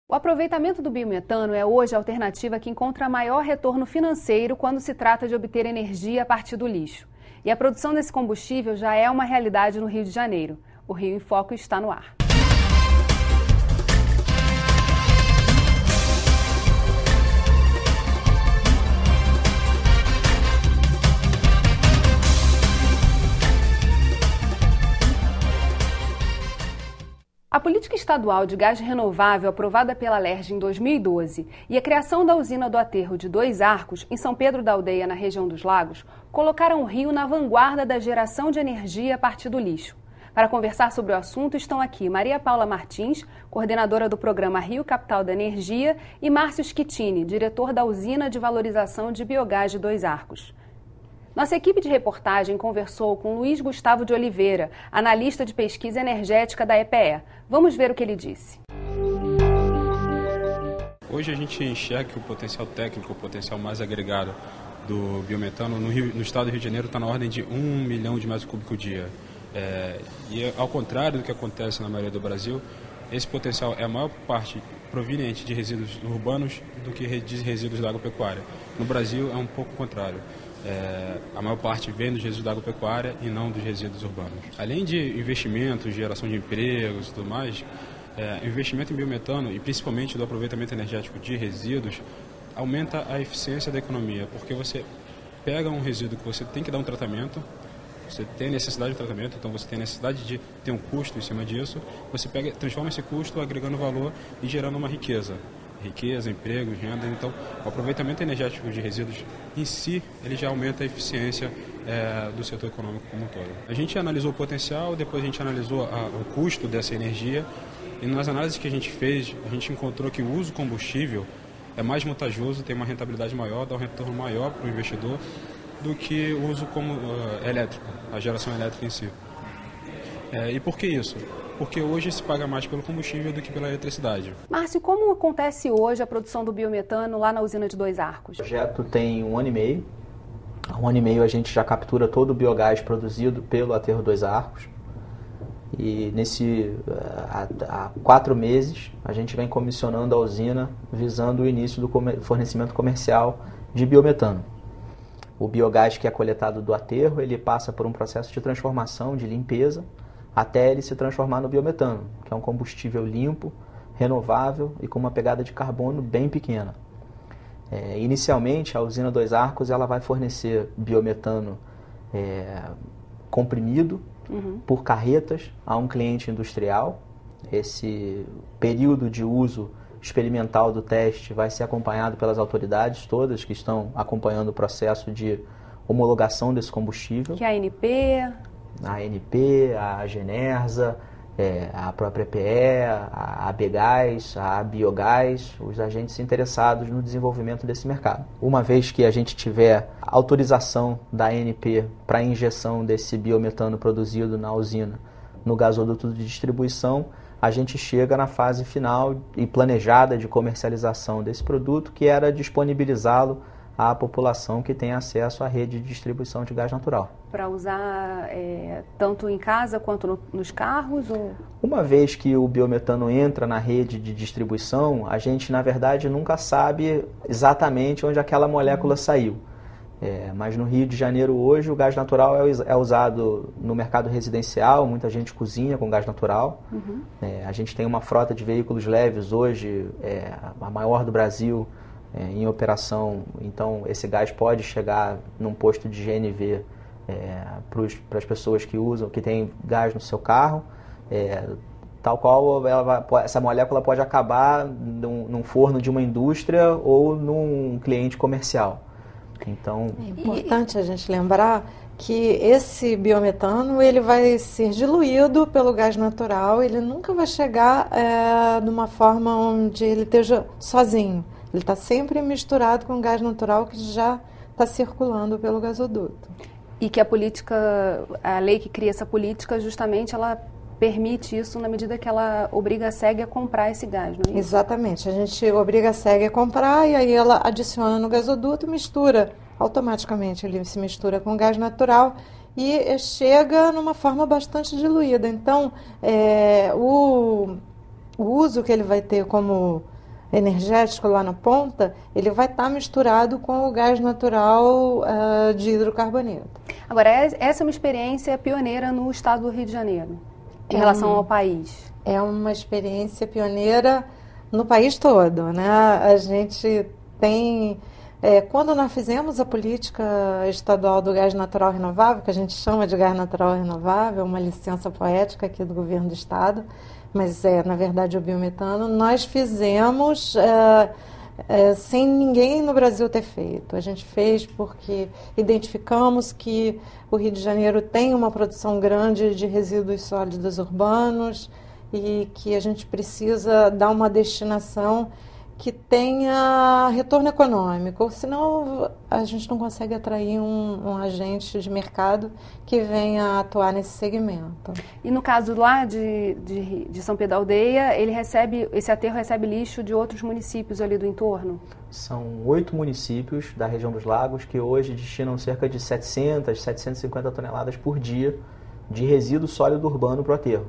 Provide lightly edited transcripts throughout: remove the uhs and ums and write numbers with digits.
O aproveitamento do biometano é hoje a alternativa que encontra maior retorno financeiro quando se trata de obter energia a partir do lixo. E a produção desse combustível já é uma realidade no Rio de Janeiro. O Rio em Foco está no ar. A política estadual de gás renovável aprovada pela LERJ em 2012 e a criação da usina do aterro de Dois Arcos, em São Pedro da Aldeia, na região dos Lagos, colocaram o Rio na vanguarda da geração de energia a partir do lixo. Para conversar sobre o assunto estão aqui Maria Paula Martins, coordenadora do programa Rio Capital da Energia, e Márcio Schettini, diretor da usina de valorização de biogás de Dois Arcos. Nossa equipe de reportagem conversou com Luiz Gustavo de Oliveira, analista de pesquisa energética da EPE. Vamos ver o que ele disse. Hoje a gente enxerga que o potencial técnico, o potencial mais agregado do biometano no estado do Rio de Janeiro está na ordem de 1 milhão de metros cúbicos por dia. E ao contrário do que acontece na maioria do Brasil, esse potencial é a maior parte proveniente de resíduos urbanos do que de resíduos da agropecuária. No Brasil é um pouco o contrário. A maior parte vem dos resíduos da agropecuária e não dos resíduos urbanos. Além de investimentos, geração de empregos e tudo mais, o investimento em biometano e principalmente do aproveitamento energético de resíduos aumenta a eficiência da economia, porque você pega um resíduo que você tem que dar um tratamento, você tem necessidade de tratamento, então você tem necessidade de ter um custo em cima disso, você transforma esse custo agregando valor e gerando uma riqueza, empregos, renda. Então o aproveitamento energético de resíduos em si, ele já aumenta a eficiência do setor econômico como um todo. A gente analisou o potencial, depois a gente analisou o custo dessa energia e nas análises que a gente fez, a gente encontrou que o uso combustível é mais vantajoso, tem uma rentabilidade maior, dá um retorno maior para o investidor do que o uso como elétrico, a geração elétrica em si. E por que isso? Porque hoje se paga mais pelo combustível do que pela eletricidade. Márcio, como acontece hoje a produção do biometano lá na usina de Dois Arcos? O projeto tem 1 ano e meio. Há 1 ano e meio a gente já captura todo o biogás produzido pelo aterro Dois Arcos. E há 4 meses a gente vem comissionando a usina visando o início do fornecimento comercial de biometano. O biogás que é coletado do aterro, ele passa por um processo de transformação, de limpeza, até ele se transformar no biometano, que é um combustível limpo, renovável e com uma pegada de carbono bem pequena. Inicialmente, a usina Dois Arcos ela vai fornecer biometano comprimido por carretas a um cliente industrial. Esse período de uso experimental do teste vai ser acompanhado pelas autoridades todas que estão acompanhando o processo de homologação desse combustível. Que é a ANP... A ANP, a Genersa, a própria EPE, a ABGás, a Biogás, os agentes interessados no desenvolvimento desse mercado. Uma vez que a gente tiver autorização da ANP para a injeção desse biometano produzido na usina no gasoduto de distribuição, a gente chega na fase final e planejada de comercialização desse produto, que era disponibilizá-lo à população que tem acesso à rede de distribuição de gás natural. Para usar tanto em casa quanto nos carros? Ou... Uma vez que o biometano entra na rede de distribuição, a gente, na verdade, nunca sabe exatamente onde aquela molécula saiu. Mas no Rio de Janeiro hoje o gás natural é usado no mercado residencial, muita gente cozinha com gás natural. A gente tem uma frota de veículos leves hoje, a maior do Brasil, em operação, então esse gás pode chegar num posto de GNV para as pessoas que usam, que têm gás no seu carro, tal qual essa molécula pode acabar num forno de uma indústria ou num cliente comercial. Então, é importante a gente lembrar que esse biometano ele vai ser diluído pelo gás natural, ele nunca vai chegar numa forma onde ele esteja sozinho. Ele está sempre misturado com gás natural que já está circulando pelo gasoduto. E que a lei que cria essa política, justamente, ela permite isso na medida que ela obriga a SEG a comprar esse gás, não é isso? Exatamente. A gente obriga a SEG a comprar e aí ela adiciona no gasoduto e mistura automaticamente. Ele se mistura com gás natural e chega numa forma bastante diluída. Então, o uso que ele vai ter como energético lá na ponta, ele vai estar misturado com o gás natural de hidrocarboneto. Agora, essa é uma experiência pioneira no estado do Rio de Janeiro, em relação ao país. É uma experiência pioneira no país todo, né? A gente tem... quando nós fizemos a política estadual do gás natural renovável, que a gente chama de gás natural renovável, uma licença poética aqui do governo do estado, mas na verdade, o biometano, nós fizemos sem ninguém no Brasil ter feito. A gente fez porque identificamos que o Rio de Janeiro tem uma produção grande de resíduos sólidos urbanos e que a gente precisa dar uma destinação que tenha retorno econômico, senão a gente não consegue atrair um agente de mercado que venha atuar nesse segmento. E no caso lá de São Pedro da Aldeia, esse aterro recebe lixo de outros municípios ali do entorno? São 8 municípios da região dos lagos que hoje destinam cerca de 700, 750 toneladas por dia de resíduo sólido urbano para o aterro.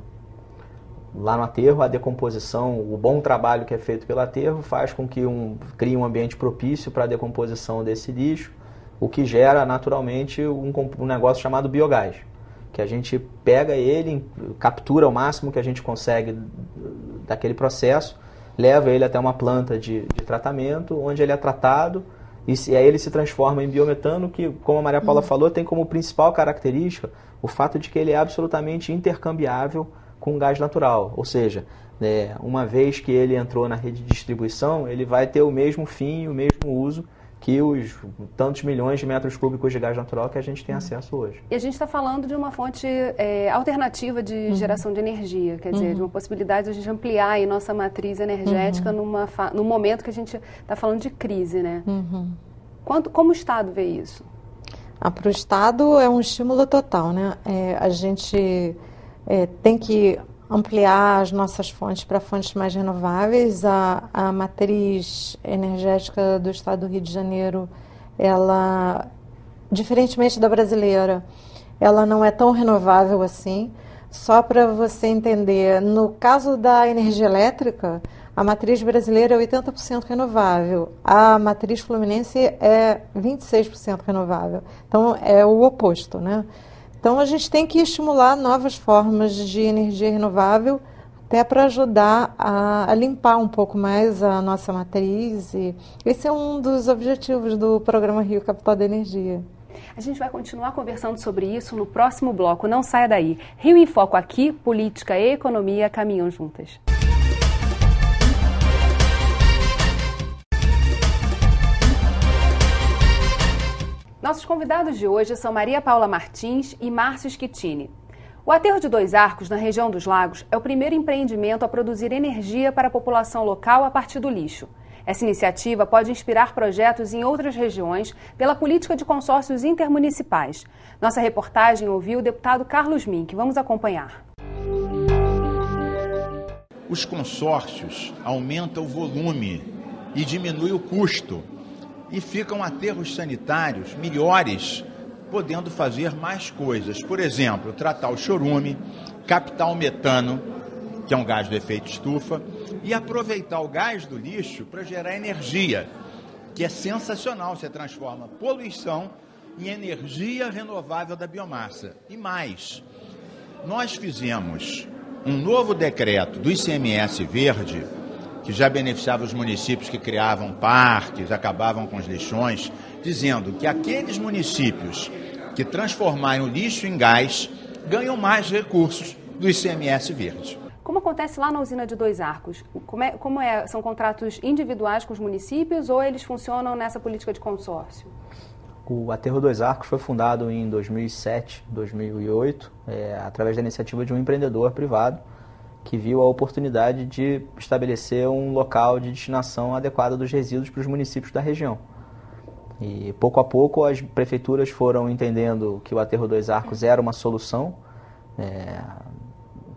Lá no aterro, a decomposição, o bom trabalho que é feito pelo aterro faz com que crie um ambiente propício para a decomposição desse lixo, o que gera naturalmente um negócio chamado biogás, que a gente pega ele, captura o máximo que a gente consegue daquele processo, leva ele até uma planta de tratamento, onde ele é tratado e aí ele se transforma em biometano, que, como a Maria Paula falou, tem como principal característica o fato de que ele é absolutamente intercambiável com gás natural, ou seja, uma vez que ele entrou na rede de distribuição, ele vai ter o mesmo fim, o mesmo uso que os tantos milhões de metros cúbicos de gás natural que a gente tem acesso hoje. E a gente está falando de uma fonte alternativa de geração de energia, quer dizer, de uma possibilidade de a gente ampliar aí nossa matriz energética no momento que a gente está falando de crise, né? Como o Estado vê isso? Para o Estado é um estímulo total, né? A gente tem que ampliar as nossas fontes para fontes mais renováveis. A matriz energética do estado do Rio de Janeiro, ela, diferentemente da brasileira, ela não é tão renovável assim. Só para você entender, no caso da energia elétrica, a matriz brasileira é 80% renovável, a matriz fluminense é 26% renovável. Então, é o oposto, né? Então, a gente tem que estimular novas formas de energia renovável até para ajudar a limpar um pouco mais a nossa matriz. E esse é um dos objetivos do programa Rio Capital da Energia. A gente vai continuar conversando sobre isso no próximo bloco. Não saia daí. Rio em Foco aqui, política e economia caminham juntas. Nossos convidados de hoje são Maria Paula Martins e Márcio Schettini. O aterro de Dois Arcos, na região dos Lagos, é o primeiro empreendimento a produzir energia para a população local a partir do lixo. Essa iniciativa pode inspirar projetos em outras regiões pela política de consórcios intermunicipais. Nossa reportagem ouviu o deputado Carlos Mink. Vamos acompanhar. Os consórcios aumentam o volume e diminuem o custo. E ficam aterros sanitários melhores, podendo fazer mais coisas. Por exemplo, tratar o chorume, captar o metano, que é um gás do efeito estufa, e aproveitar o gás do lixo para gerar energia, que é sensacional. Você transforma poluição em energia renovável da biomassa. E mais, nós fizemos um novo decreto do ICMS verde, que já beneficiava os municípios que criavam parques, acabavam com os lixões, dizendo que aqueles municípios que transformarem o lixo em gás ganham mais recursos do ICMS verde. Como acontece lá na usina de Dois Arcos? São contratos individuais com os municípios ou eles funcionam nessa política de consórcio? O aterro Dois Arcos foi fundado em 2007, 2008, através da iniciativa de um empreendedor privado que viu a oportunidade de estabelecer um local de destinação adequada dos resíduos para os municípios da região. E pouco a pouco as prefeituras foram entendendo que o aterro Dois Arcos era uma solução,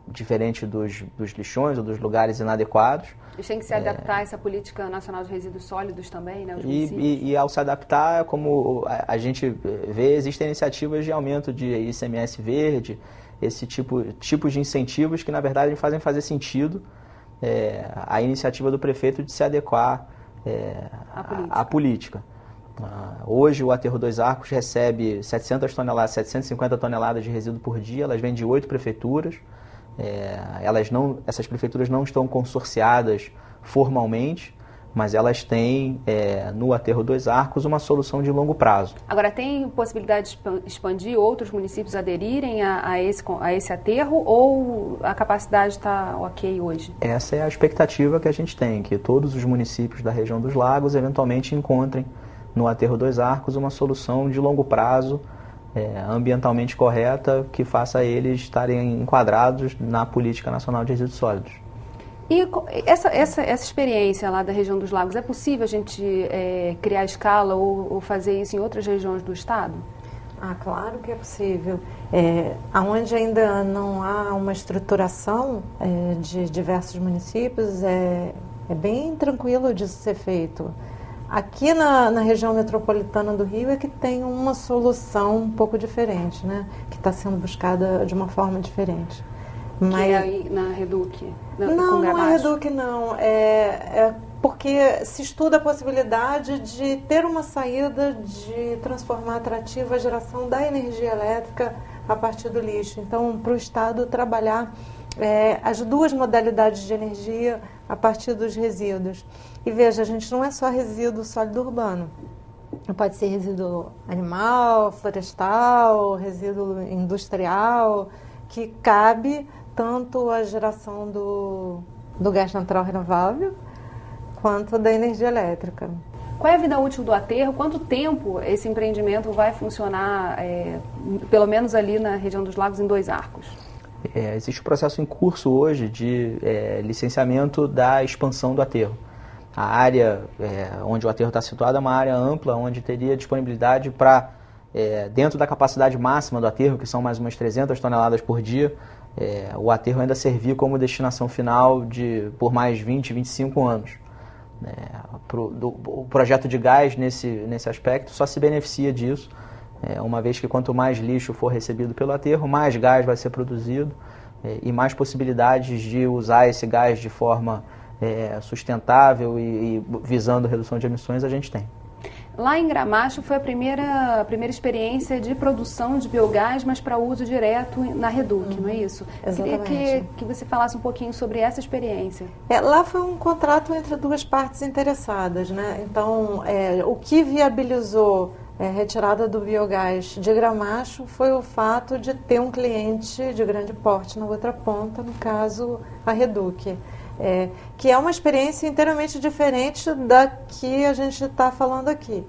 diferente dos lixões ou dos lugares inadequados. Eles têm que se adaptar a essa política nacional de resíduos sólidos também, né? Os municípios. E ao se adaptar, como a gente vê, existem iniciativas de aumento de ICMS verde, esse tipos de incentivos que, na verdade, fazem fazer sentido a iniciativa do prefeito de se adequar à política. Hoje o Aterro Dois Arcos recebe 750 toneladas de resíduo por dia, elas vêm de 8 prefeituras, essas prefeituras não estão consorciadas formalmente, mas elas têm no Aterro Dois Arcos uma solução de longo prazo. Agora, tem possibilidade de expandir, outros municípios aderirem a esse aterro, ou a capacidade está ok hoje? Essa é a expectativa que a gente tem, que todos os municípios da região dos lagos eventualmente encontrem no Aterro Dois Arcos uma solução de longo prazo, ambientalmente correta, que faça eles estarem enquadrados na Política Nacional de Resíduos Sólidos. E essa experiência lá da região dos lagos, é possível a gente criar escala ou fazer isso em outras regiões do estado? Claro que é possível. Onde ainda não há uma estruturação de diversos municípios, é bem tranquilo de ser feito. Aqui na região metropolitana do Rio é que tem uma solução um pouco diferente, né? Que está sendo buscada de uma forma diferente. Mas... Que é aí na Reduc? Não é Reduc, não. Porque se estuda a possibilidade de ter uma saída de transformar atrativa a geração da energia elétrica a partir do lixo. Então, para o Estado trabalhar as duas modalidades de energia a partir dos resíduos. E veja, a gente não é só resíduo sólido urbano. Pode ser resíduo animal, florestal, resíduo industrial, que cabe tanto a geração do gás natural renovável quanto da energia elétrica. Qual é a vida útil do aterro? Quanto tempo esse empreendimento vai funcionar, pelo menos ali na região dos lagos, em Dois Arcos? Existe um processo em curso hoje de licenciamento da expansão do aterro. A área onde o aterro está situado é uma área ampla, onde teria disponibilidade para, dentro da capacidade máxima do aterro, que são mais umas 300 toneladas por dia, o aterro ainda servir como destinação final por mais 20, 25 anos. O projeto de gás, nesse aspecto, só se beneficia disso, uma vez que quanto mais lixo for recebido pelo aterro, mais gás vai ser produzido e mais possibilidades de usar esse gás de forma sustentável e visando redução de emissões a gente tem. Lá em Gramacho foi a primeira experiência de produção de biogás, mas para uso direto na Reduc, não é isso? Exatamente. Queria que você falasse um pouquinho sobre essa experiência. Lá foi um contrato entre duas partes interessadas, né? Então, o que viabilizou a retirada do biogás de Gramacho foi o fato de ter um cliente de grande porte na outra ponta, no caso a Reduc. Que é uma experiência inteiramente diferente da que a gente está falando aqui,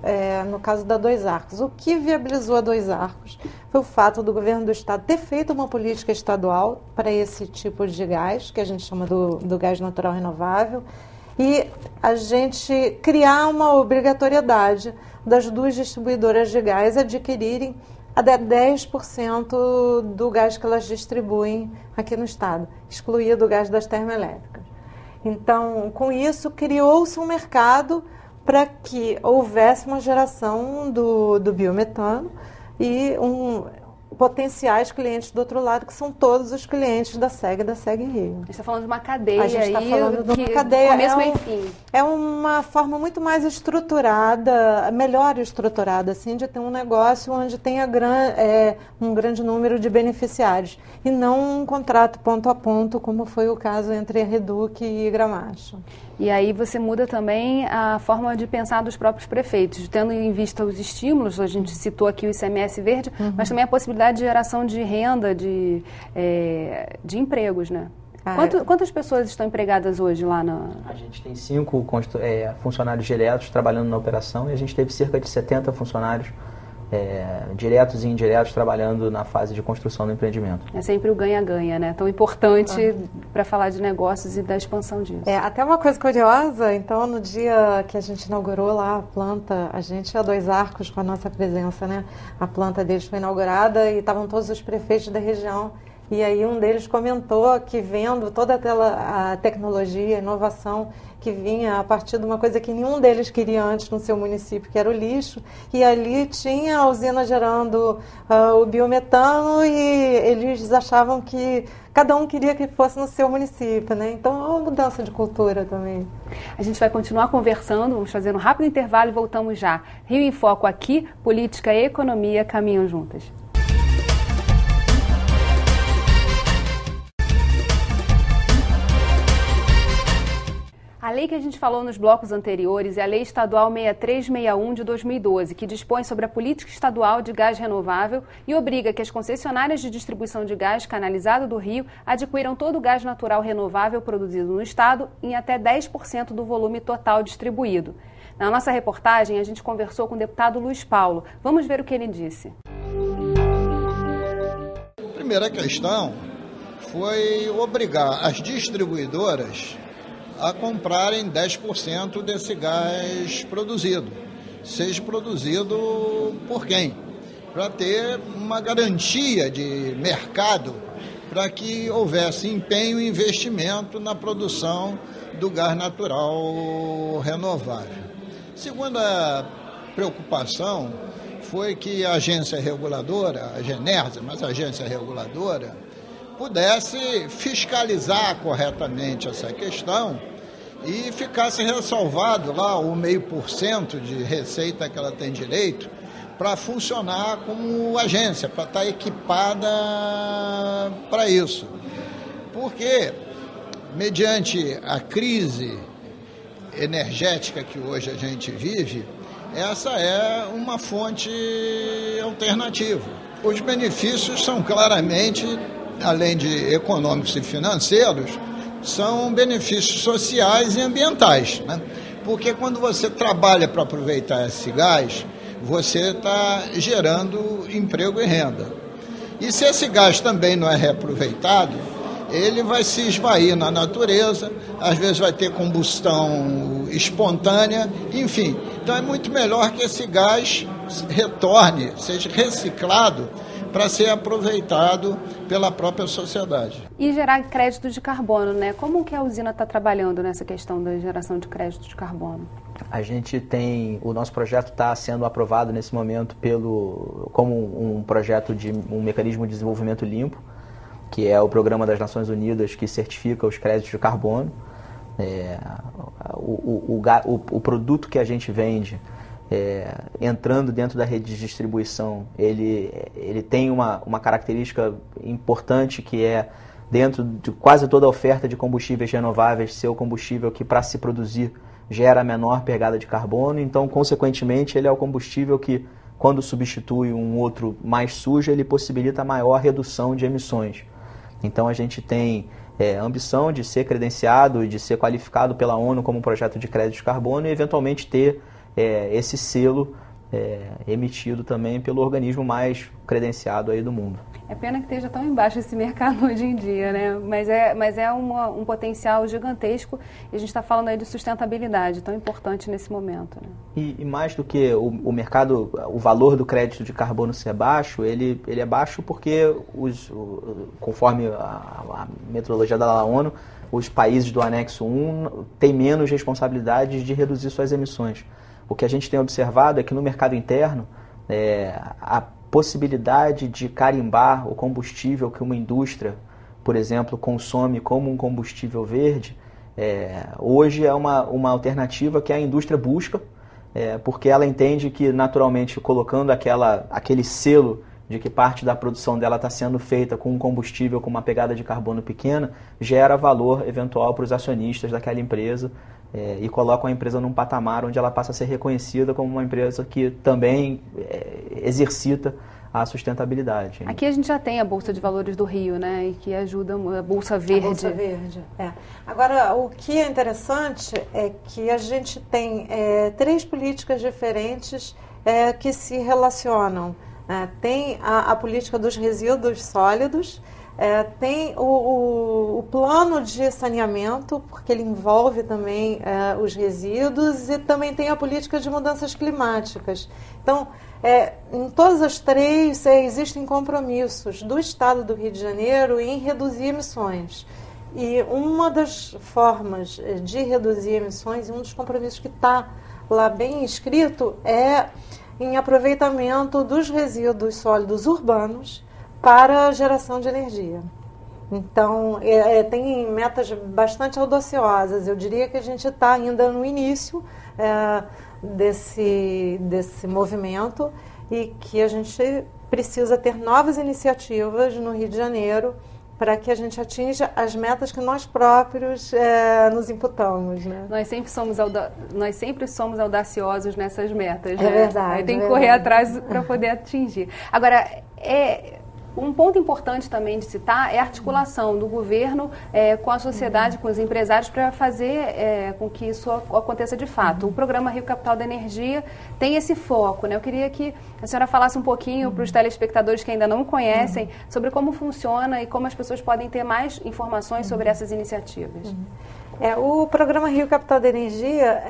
no caso da Dois Arcos. O que viabilizou a Dois Arcos foi o fato do governo do estado ter feito uma política estadual para esse tipo de gás, que a gente chama do gás natural renovável, e a gente criar uma obrigatoriedade das duas distribuidoras de gás adquirirem até 10% do gás que elas distribuem aqui no estado, excluído o gás das termoelétricas. Então, com isso, criou-se um mercado para que houvesse uma geração do biometano e potenciais clientes do outro lado, que são todos os clientes da SEG e da SEG Rio. A gente está falando de uma cadeia. A gente está falando de uma cadeia. Começo, meio e fim. É uma forma muito mais estruturada, melhor estruturada, assim, de ter um negócio onde tenha um grande número de beneficiários e não um contrato ponto a ponto, como foi o caso entre a Reduc e Gramacho. E aí você muda também a forma de pensar dos próprios prefeitos, tendo em vista os estímulos, a gente citou aqui o ICMS verde, mas também a possibilidade de geração de renda, de empregos, né? Quantas pessoas estão empregadas hoje lá na... A gente tem 5 funcionários diretos trabalhando na operação e a gente teve cerca de 70 funcionários diretos e indiretos trabalhando na fase de construção do empreendimento. É sempre o ganha-ganha, né? Tão importante para falar de negócios e da expansão disso. Até uma coisa curiosa, então, no dia que a gente inaugurou lá a planta, a gente a Dois Arcos com a nossa presença, né? A planta deles foi inaugurada e estavam todos os prefeitos da região E aí um deles comentou que vendo toda aquela a tecnologia, a inovação que vinha a partir de uma coisa que nenhum deles queria antes no seu município, que era o lixo, e ali tinha a usina gerando o biometano, e eles achavam que cada um queria que fosse no seu município, né? Então é uma mudança de cultura também. A gente vai continuar conversando, vamos fazer um rápido intervalo e voltamos já. Rio em Foco aqui, política e economia caminham juntas. A lei que a gente falou nos blocos anteriores é a Lei Estadual 6361 de 2012, que dispõe sobre a política estadual de gás renovável e obriga que as concessionárias de distribuição de gás canalizado do Rio adquiram todo o gás natural renovável produzido no estado em até 10% do volume total distribuído. Na nossa reportagem, a gente conversou com o deputado Luiz Paulo. Vamos ver o que ele disse. A primeira questão foi obrigar as distribuidoras a comprarem 10% desse gás produzido. Seja produzido por quem? Para ter uma garantia de mercado, para que houvesse empenho e investimento na produção do gás natural renovável. Segunda preocupação foi que a agência reguladora, a Genersa, mas a agência reguladora, pudesse fiscalizar corretamente essa questão e ficasse ressalvado lá o 0,5% de receita que ela tem direito para funcionar como agência, para estar equipada para isso. Porque, mediante a crise energética que hoje a gente vive, essa é uma fonte alternativa. Os benefícios são claramente, além de econômicos e financeiros, são benefícios sociais e ambientais, né? Porque quando você trabalha para aproveitar esse gás, você está gerando emprego e renda. E se esse gás também não é reaproveitado, ele vai se esvair na natureza, às vezes vai ter combustão espontânea, enfim. Então é muito melhor que esse gás retorne, seja reciclado, para ser aproveitado pela própria sociedade. E gerar crédito de carbono, né? Como que a usina está trabalhando nessa questão da geração de crédito de carbono? A gente tem, o nosso projeto está sendo aprovado nesse momento como um projeto de um mecanismo de desenvolvimento limpo, que é o Programa das Nações Unidas que certifica os créditos de carbono. O produto que a gente vende, entrando dentro da rede de distribuição, ele tem uma característica importante, que é, dentro de quase toda a oferta de combustíveis renováveis, ser o combustível que, para se produzir, gera a menor pegada de carbono. Então, consequentemente, ele é o combustível que, quando substitui um outro mais sujo, ele possibilita maior redução de emissões. Então, a gente tem a ambição de ser credenciado e de ser qualificado pela ONU como um projeto de crédito de carbono e, eventualmente, ter esse selo emitido também pelo organismo mais credenciado aí do mundo. É pena que esteja tão embaixo esse mercado hoje em dia, né? Mas é um potencial gigantesco, e a gente está falando aí de sustentabilidade, tão importante nesse momento, né? E mais do que o mercado, o valor do crédito de carbono ser baixo, ele é baixo porque, conforme a metodologia da ONU, os países do anexo 1 têm menos responsabilidade de reduzir suas emissões. O que a gente tem observado é que no mercado interno, a possibilidade de carimbar o combustível que uma indústria, por exemplo, consome como um combustível verde, hoje é uma alternativa que a indústria busca, porque ela entende que, naturalmente, colocando aquele selo de que parte da produção dela está sendo feita com um combustível com uma pegada de carbono pequena, gera valor eventual para os acionistas daquela empresa, e coloca a empresa num patamar onde ela passa a ser reconhecida como uma empresa que também exercita a sustentabilidade. Aqui a gente já tem a Bolsa de Valores do Rio, né, e que ajuda a Bolsa Verde. A Bolsa Verde, Agora, o que é interessante é que a gente tem 3 políticas diferentes que se relacionam. Tem a política dos resíduos sólidos, tem o plano de saneamento, porque ele envolve também os resíduos, e também tem a política de mudanças climáticas. Então, em todas as três existem compromissos do Estado do Rio de Janeiro em reduzir emissões. E uma das formas de reduzir emissões, um dos compromissos que está lá bem escrito, é em aproveitamento dos resíduos sólidos urbanos para a geração de energia. Então, tem metas bastante audaciosas. Eu diria que a gente está ainda no início desse movimento e que a gente precisa ter novas iniciativas no Rio de Janeiro para que a gente atinja as metas que nós próprios nos imputamos, né? Nós sempre somos audaciosos nessas metas, né? É verdade. Tem que correr atrás para poder atingir. Agora, um ponto importante também de citar é a articulação do governo com a sociedade, com os empresários, para fazer com que isso aconteça de fato. O programa Rio Capital da Energia tem esse foco, né? Eu queria que a senhora falasse um pouquinho para os telespectadores que ainda não conhecem sobre como funciona e como as pessoas podem ter mais informações sobre essas iniciativas. O programa Rio Capital da Energia,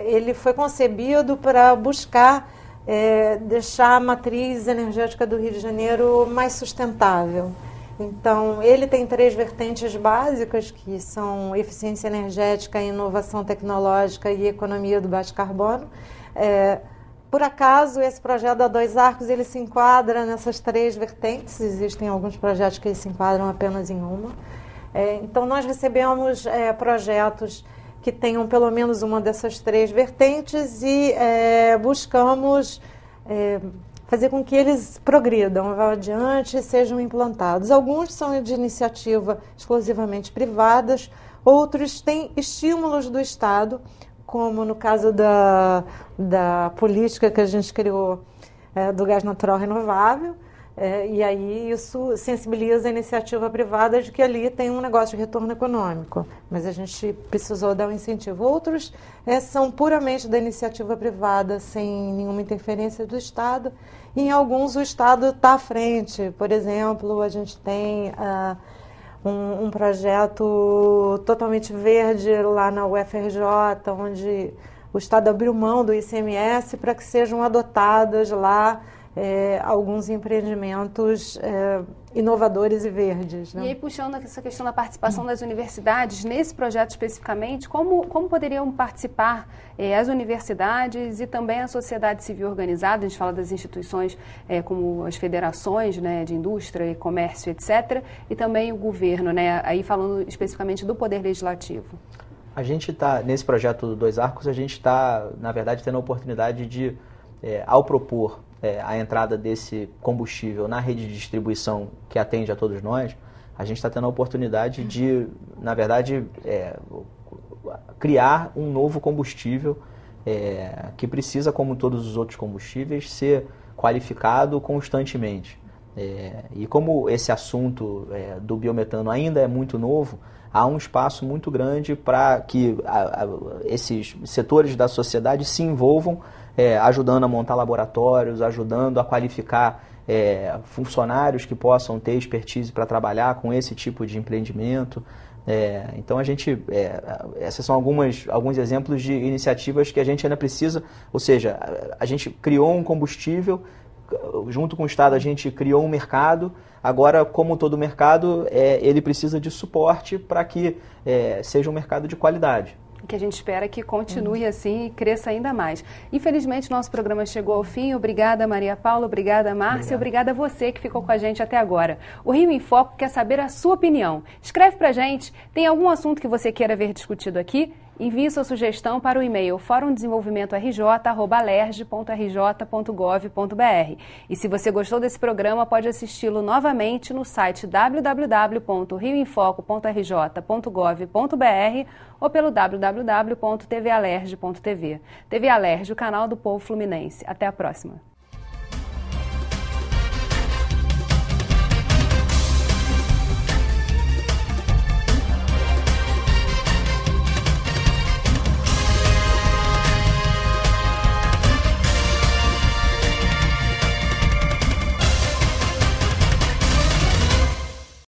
ele foi concebido para buscar deixar a matriz energética do Rio de Janeiro mais sustentável. Então, ele tem 3 vertentes básicas, que são eficiência energética, inovação tecnológica e economia do baixo carbono. Por acaso, esse projeto da Dois Arcos, ele se enquadra nessas 3 vertentes. Existem alguns projetos que se enquadram apenas em uma. Então, nós recebemos projetos que tenham pelo menos uma dessas 3 vertentes e buscamos fazer com que eles progridam, vá adiante e sejam implantados. Alguns são de iniciativa exclusivamente privadas, outros têm estímulos do Estado, como no caso da política que a gente criou do gás natural renovável. E aí isso sensibiliza a iniciativa privada de que ali tem um negócio de retorno econômico, mas a gente precisou dar um incentivo. Outros são puramente da iniciativa privada, sem nenhuma interferência do Estado, e em alguns o Estado está à frente. Por exemplo, a gente tem um projeto totalmente verde lá na UFRJ, onde o Estado abriu mão do ICMS para que sejam adotadas lá alguns empreendimentos inovadores e verdes, né? E aí, puxando essa questão da participação das universidades, nesse projeto especificamente, como poderiam participar as universidades e também a sociedade civil organizada? A gente fala das instituições como as federações, né, de indústria e comércio, etc., e também o governo, né? Aí falando especificamente do Poder Legislativo. A gente está, nesse projeto do Dois Arcos, a gente está, na verdade, tendo a oportunidade de, ao propor a entrada desse combustível na rede de distribuição que atende a todos nós, a gente está tendo a oportunidade de, na verdade, criar um novo combustível que precisa, como todos os outros combustíveis, ser qualificado constantemente. E como esse assunto do biometano ainda é muito novo, há um espaço muito grande para que esses setores da sociedade se envolvam, ajudando a montar laboratórios, ajudando a qualificar funcionários que possam ter expertise para trabalhar com esse tipo de empreendimento. Então, esses são alguns exemplos de iniciativas que a gente ainda precisa, ou seja, a gente criou um combustível, junto com o Estado a gente criou um mercado. Agora, como todo mercado, ele precisa de suporte para que seja um mercado de qualidade. Que a gente espera que continue assim e cresça ainda mais. Infelizmente, nosso programa chegou ao fim. Obrigada, Maria Paula. Obrigada, Márcia. Obrigada a você que ficou com a gente até agora. O Rio em Foco quer saber a sua opinião. Escreve pra gente. Tem algum assunto que você queira ver discutido aqui? Envie sua sugestão para o e-mail forumdesenvolvimentorj@alerj.rj.gov.br. E se você gostou desse programa, pode assisti-lo novamente no site www.rioemfoco.rj.gov.br ou pelo www.tvalerj.tv. TV Alerj, o canal do povo fluminense. Até a próxima.